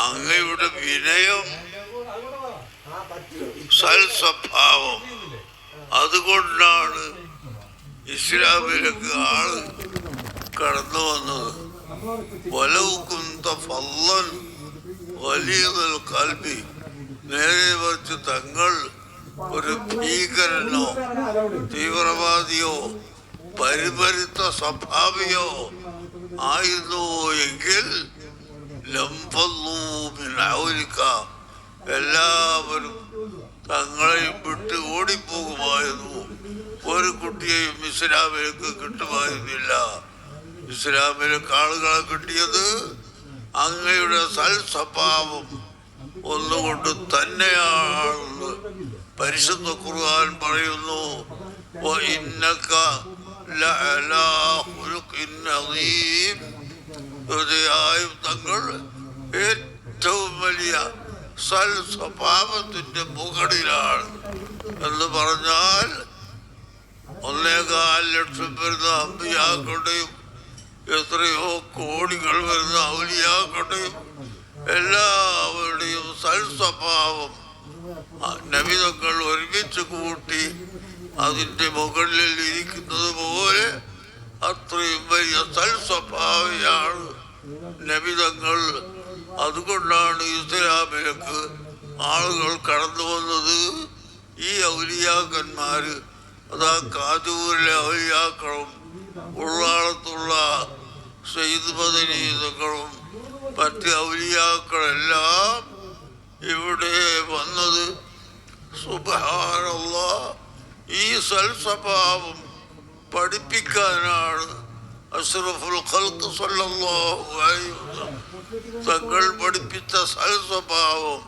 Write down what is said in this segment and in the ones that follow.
അങ്ങയുടെ വിനയം, സൽസ്വഭാവം, അതുകൊണ്ടാണ് ഇസ്ലാമിലേക്ക് ആള് കടന്നു വന്നത്. വലൗകുന്ത ഫള്ളൻ ഗലീദൽ ഖൽബി, നേരെ മറിച്ച് തങ്ങൾ ഒരു ഭീകരനോ തീവ്രവാദിയോ പരിപരിത്ത സ്വഭാവിയോ ആയിരുന്നു എങ്കിൽ എല്ലാവരും തങ്ങളെയും വിട്ട് ഓടിപ്പോകുമായിരുന്നു. ഒരു കുട്ടിയെയും ഇസ്ലാമിലേക്ക് കിട്ടുമായിരുന്നില്ല. ഇസ്ലാമിലേക്ക് ആളുകളെ കിട്ടിയത് അങ്ങയുടെ സൽസ്വഭാവം ഒന്നുകൊണ്ട് തന്നെയാണെന്ന് പരിശുദ്ധ ഖുർആൻ പറയുന്നു. തീർച്ചയായും തങ്ങൾ ഏറ്റവും വലിയ സൽസ്വഭാവത്തിന്റെ മുകളിലാണ് എന്ന് പറഞ്ഞാൽ 1.25 ലക്ഷം വരുന്ന അമ്പിയാക്കളുടെയും എത്രയോ കോടികൾ വരുന്ന ഔലിയാക്കളുടെയും എല്ലാവരുടെയും സൽസ്വഭാവം നബിതങ്ങൾ ഒരുമിച്ച് കൂട്ടി അതിൻ്റെ മുകളിൽ ഇരിക്കുന്നത് പോലെ അത്രയും വലിയ സൽസ്വഭാവിയാണ് നബിതങ്ങൾ. അതുകൊണ്ടാണ് ഇസ്ലാമിലേക്ക് ആളുകൾ കടന്നു വന്നത്. ഈ ഔലിയാക്കന്മാര്, അതാ കാജൂരിലെ ഔലിയാക്കളും ഉള്ളാളത്തുള്ള സയ്യിദ് മദനീതങ്ങളും മറ്റ് ഔലിയാക്കളെല്ലാം ഇവിടെ വന്നത് സുബ്ഹാനല്ലാഹ് ഈ സൽസ്വഭാവം പഠിപ്പിക്കാനാണ്. അഷ്റഫുൽ ഖൽഖ് സ്വല്ലല്ലാഹു അലൈഹി വസല്ലം തങ്ങൾ പഠിപ്പിച്ച സൽസ്വഭാവം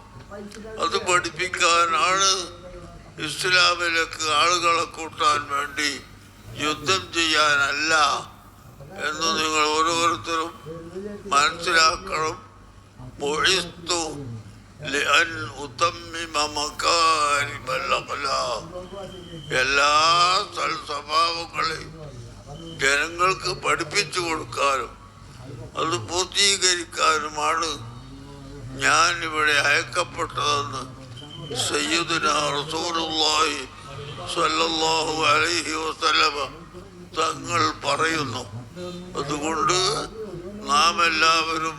അത് പഠിപ്പിക്കാനാണ് ഇസ്ലാമിലേക്ക് ആളുകളെ കൂട്ടാൻ വേണ്ടി, യുദ്ധം ചെയ്യാനല്ല എന്ന് നിങ്ങൾ ഓരോരുത്തരും മനസ്സിലാക്കണം. എല്ലാ സൽസ്വഭാവങ്ങളെയും ജനങ്ങൾക്ക് പഠിപ്പിച്ചു കൊടുക്കാനും അത് പൂർത്തീകരിക്കാനുമാണ് ഞാൻ ഇവിടെ അയക്കപ്പെട്ടതെന്ന് സയ്യിദുനാ റസൂലുള്ളാഹി സ്വല്ലല്ലാഹു അലൈഹി വസല്ലമ തങ്ങൾ പറയുന്നു. അതുകൊണ്ട് നാം എല്ലാവരും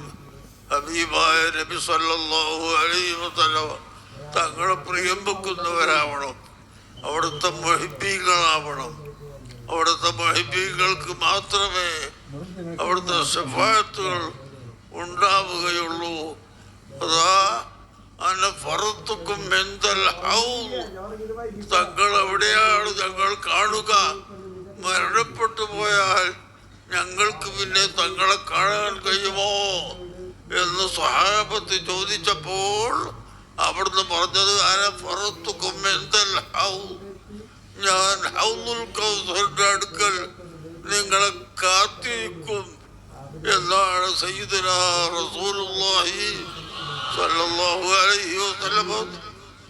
ഹബീബായ നബി സല്ലല്ലാഹു അലൈഹി വസല്ലമ തങ്ങളെ പ്രിയം വെക്കുന്നവരാവണം, അവിടുത്തെ മുഹിബ്ബീങ്ങളാവണം. അവിടുത്തെ മുഹിബ്ബീങ്ങൾക്ക് മാത്രമേ അവിടുത്തെ ശഫാഅത്തുകൾ ഉണ്ടാവുകയുള്ളൂ. അതാ അന ഫറത്തുക്കും എന്തൽ ഹൗദ്, തങ്ങൾ എവിടെയാണ് ഞങ്ങൾ കാണുക? മരണപ്പെട്ടു പോയാൽ ഞങ്ങൾക്ക് പിന്നെ തങ്ങളെ കാണാൻ കഴിയുമോ എന്ന് സ്വഹാബത്ത് ചോദിച്ചപ്പോൾ അവിടുന്ന് പറഞ്ഞത് അന ഫറത്തുക്കും എന്തൽ ഹൗദ്, ഞാൻ ഹൗദുൽ കൗസറിന്റെ അടുക്കൽ നിങ്ങളെ കാത്തിരിക്കും എന്നാണ് സയ്യിദുനാ റസൂലുള്ളാഹി സ്വല്ലല്ലാഹു അലൈഹി വസല്ലം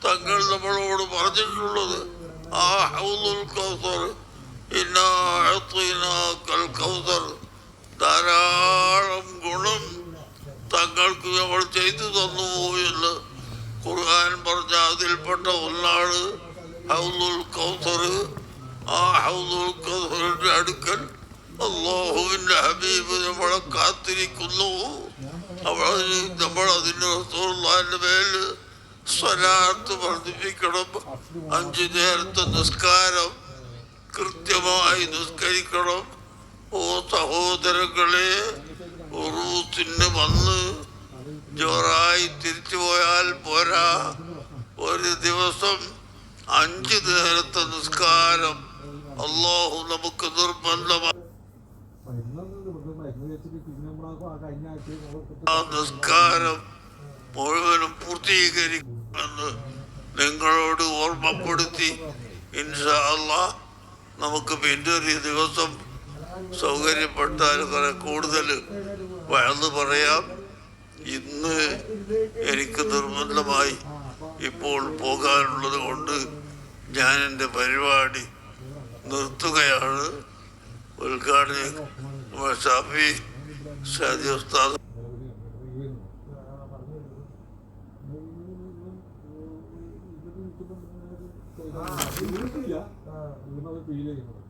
തങ്ങൾ നമ്മളോട് പറഞ്ഞിട്ടുള്ളത്. ആ ഹൗദുൽ കൗസർ, ഇന്നാ അഅ്തൈനാകൽ കൗസർ, ധാരാളം ഗുണം തങ്ങൾക്ക് നമ്മൾ ചെയ്തു തന്നു എന്ന് ഖുർആൻ പറഞ്ഞ അതിൽപ്പെട്ട ഒന്നാണ് ഹൗദുൽ കൗസർ. ആ ഹൗദുൽ കൗസറിന്റെ അടുക്കൽ അല്ലാഹുവിന്റെ ഹബീബ് നമ്മളെ കാത്തിരിക്കുന്നു. നമ്മൾ അതിൻ്റെ റസൂലുള്ളാഹിന്റെ മേല് സ്വലാത്ത് വർദ്ധിപ്പിക്കണം. 5 നേരത്തെ നിസ്കാരം കൃത്യമായി നിസ്കരിക്കണം. ഓ സഹോദരങ്ങളെ, ഉറൂസിന് വന്ന് ജോറായി തിരിച്ചു പോയാൽ പോരാ. ഒരു ദിവസം 5 നേരത്തെ നിസ്കാരം അല്ലാഹു നമുക്ക് നിർബന്ധമാണ്. ആ നിസ്കാരം മുഴുവനും പൂർത്തീകരിക്കുമെന്ന് നിങ്ങളോട് ഓർമ്മപ്പെടുത്തി ഇൻഷാ അല്ലാഹ് നമുക്ക് പിന്നെ ഒരു ദിവസം സൗകര്യപ്പെട്ടാൽ കുറെ കൂടുതൽ വഴന്ന് പറയാം. ഇന്ന് എനിക്ക് നിർബന്ധമായി ഇപ്പോൾ പോകാനുള്ളത് കൊണ്ട് ഞാൻ എൻ്റെ പരിപാടി നിർത്തുകയാണ്. ഉദ്ഘാടനം ഷാഫി ഷാജി ഉസ്താദ് വീട്ടില്ല വീട്ടിൽ ഫീൽ ചെയ്യുന്നത്